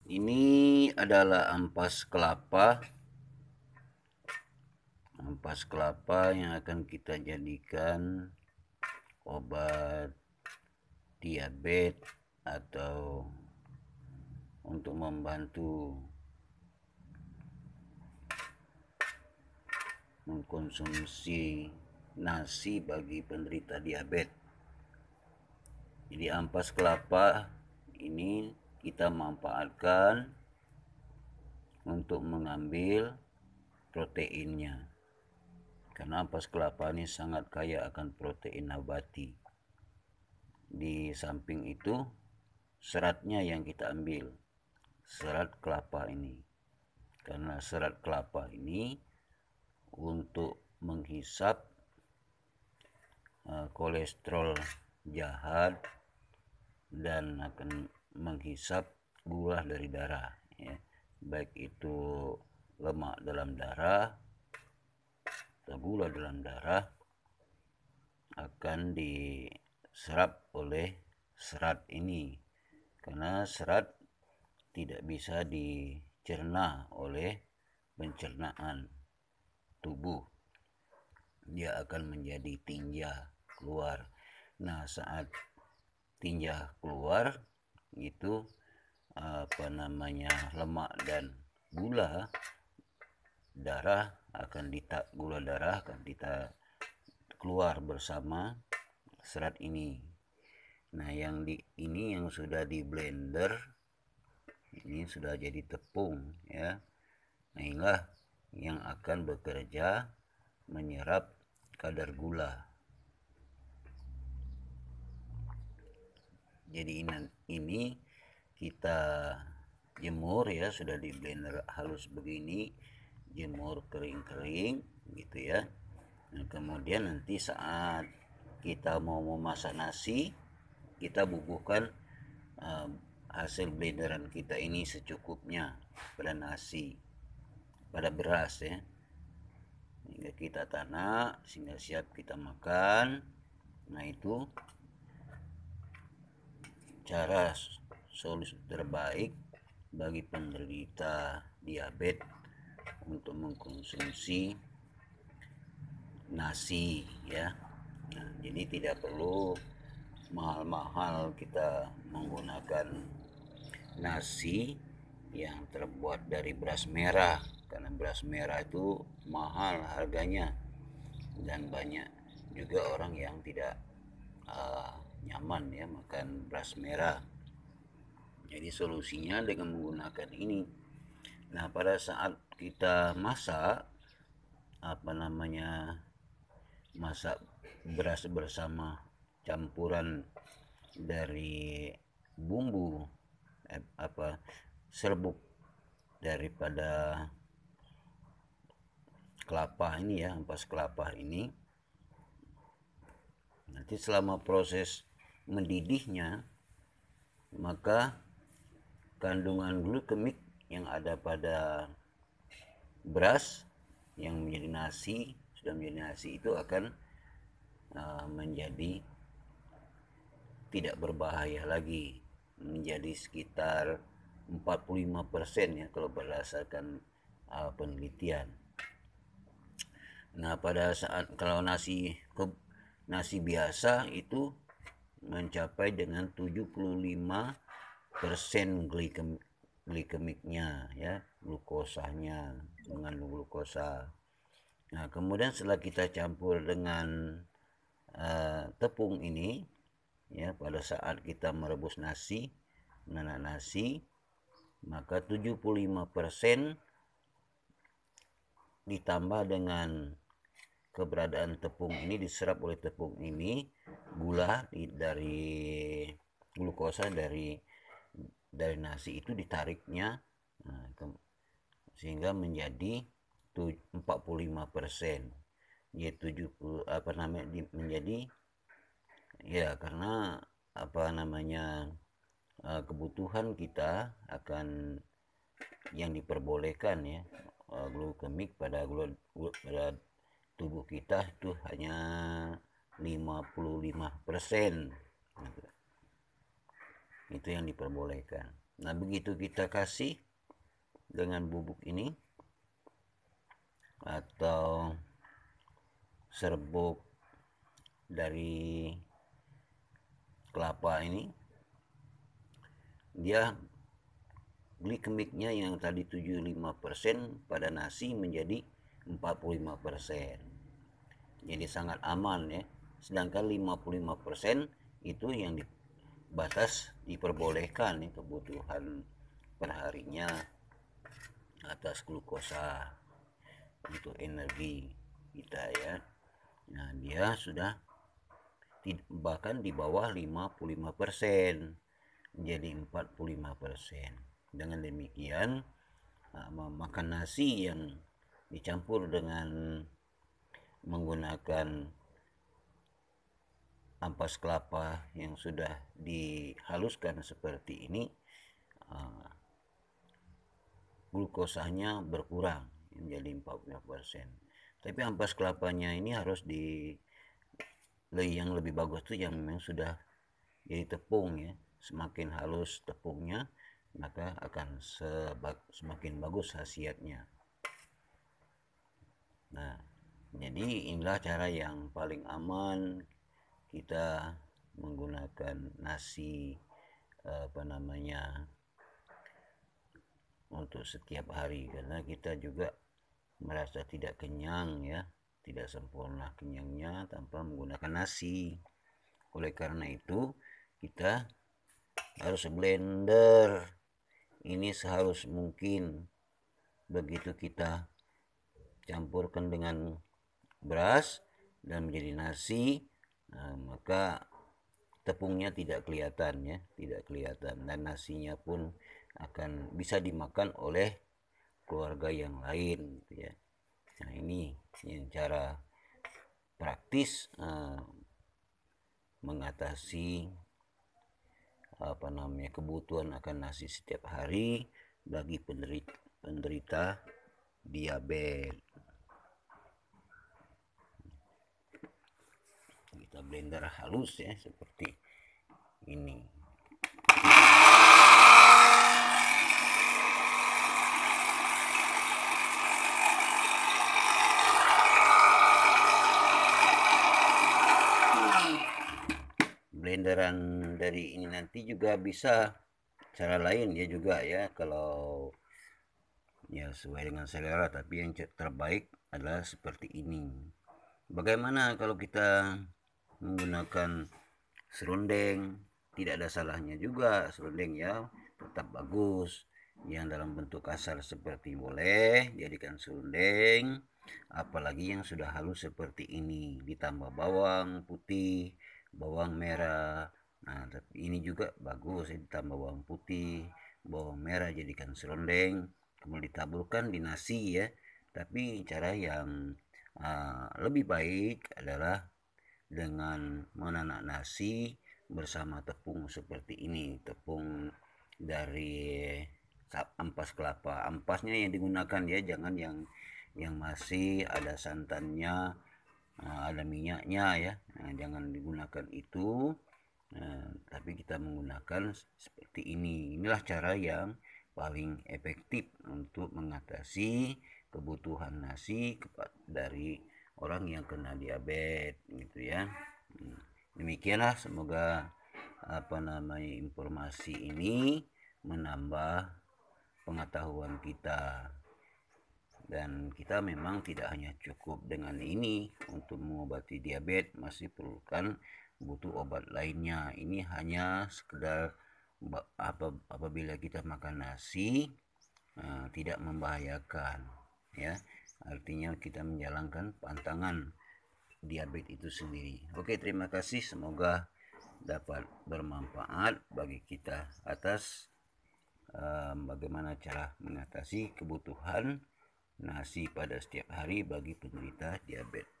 Ini adalah ampas kelapa. Ampas kelapa yang akan kita jadikan obat diabetes atau untuk membantu mengkonsumsi nasi bagi penderita diabetes. Jadi ampas kelapa ini kita manfaatkan untuk mengambil proteinnya, karena ampas kelapa ini sangat kaya akan protein nabati. Di samping itu seratnya yang kita ambil, serat kelapa ini, karena serat kelapa ini untuk menghisap kolesterol jahat dan akan menghisap gula dari darah, ya. Baik itu lemak dalam darah atau gula dalam darah akan diserap oleh serat ini, karena serat tidak bisa dicerna oleh pencernaan tubuh. Dia akan menjadi tinja keluar. Nah, saat tinja keluar itu lemak dan gula darah akan keluar bersama serat ini. Nah, ini yang sudah di blender ini sudah jadi tepung, ya. Nah, inilah yang akan bekerja menyerap kadar gula. Jadi ini kita jemur, ya, sudah di blender halus begini, jemur kering-kering gitu, ya. Nah, kemudian nanti saat kita mau memasak nasi, kita bubuhkan hasil blenderan kita ini secukupnya pada nasi, pada beras, ya, hingga kita tanak sehingga siap kita makan. Nah, itu cara solusi terbaik bagi penderita diabetes untuk mengkonsumsi nasi, ya. Nah, jadi tidak perlu mahal-mahal kita menggunakan nasi yang terbuat dari beras merah, karena beras merah itu mahal harganya dan banyak juga orang yang tidak nyaman, ya, makan beras merah. Jadi solusinya dengan menggunakan ini. Nah, pada saat kita masak masak beras bersama campuran dari bumbu serbuk daripada kelapa ini, ya, ampas kelapa ini. Nanti selama proses mendidihnya, maka kandungan glikemik yang ada pada beras yang sudah menjadi nasi itu akan menjadi tidak berbahaya lagi, menjadi sekitar 45%, ya, kalau berdasarkan penelitian. Nah, pada saat kalau nasi biasa itu mencapai dengan 75% glikemiknya, ya, glukosanya, mengandung glukosa. Nah, kemudian setelah kita campur dengan tepung ini, ya, pada saat kita merebus nasi, menanak nasi, maka 75% ditambah dengan keberadaan tepung ini, diserap oleh tepung ini, gula dari glukosa dari nasi itu ditariknya, sehingga menjadi 45%, yaitu menjadi, ya, karena kebutuhan kita akan yang diperbolehkan, ya, glikemik pada tubuh kita itu hanya 55%. Itu yang diperbolehkan. Nah, begitu kita kasih dengan bubuk ini atau serbuk dari kelapa ini, dia glikemiknya yang tadi 75% pada nasi menjadi 45%. Jadi sangat aman ya. Sedangkan 55% itu yang batas diperbolehkan ya, kebutuhan perharinya atas glukosa untuk energi kita ya. Nah, dia sudah bahkan di bawah 55%, menjadi 45%. Dengan demikian, makan nasi yang dicampur dengan menggunakan ampas kelapa yang sudah dihaluskan seperti ini, glukosanya berkurang menjadi 45%. Tapi ampas kelapanya ini harus yang lebih bagus tuh yang memang sudah jadi tepung ya. Semakin halus tepungnya, maka akan semakin bagus khasiatnya. Nah, jadi inilah cara yang paling aman kita menggunakan nasi untuk setiap hari, karena kita juga merasa tidak kenyang ya, tidak sempurna kenyangnya tanpa menggunakan nasi. Oleh karena itu kita harus blender ini sehalus mungkin. Begitu kita campurkan dengan beras dan menjadi nasi, nah, maka tepungnya tidak kelihatan ya, tidak kelihatan, dan nasinya pun akan bisa dimakan oleh keluarga yang lain gitu ya. Nah, ini yang cara praktis mengatasi kebutuhan akan nasi setiap hari bagi penderita diabetes. Kita blender halus ya seperti ini. Blenderan dari ini nanti juga bisa cara lain ya juga ya, kalau ya sesuai dengan selera, tapi yang terbaik adalah seperti ini. Bagaimana kalau kita menggunakan serundeng? Tidak ada salahnya juga serundeng ya, tetap bagus. Yang dalam bentuk kasar seperti boleh jadikan serundeng, apalagi yang sudah halus seperti ini, ditambah bawang putih, bawang merah. Nah, tapi ini juga bagus ya, ditambah bawang putih, bawang merah, jadikan serundeng, kemudian ditaburkan di nasi ya. Tapi cara yang lebih baik adalah dengan menanak nasi bersama tepung seperti ini, tepung dari ampas kelapa. Ampasnya yang digunakan ya, jangan yang masih ada santannya, ada minyaknya ya. Nah, jangan digunakan itu. Tapi kita menggunakan seperti ini. Inilah cara yang paling efektif untuk mengatasi kebutuhan nasi dari orang yang kena diabetes gitu ya. Demikianlah, semoga informasi ini menambah pengetahuan kita, dan kita memang tidak hanya cukup dengan ini untuk mengobati diabetes, masih perlukan butuh obat lainnya. Ini hanya sekedar apabila kita makan nasi tidak membahayakan ya, artinya kita menjalankan pantangan diabetes itu sendiri. Oke, terima kasih, semoga dapat bermanfaat bagi kita atas bagaimana cara mengatasi kebutuhan nasi pada setiap hari bagi penderita diabetes.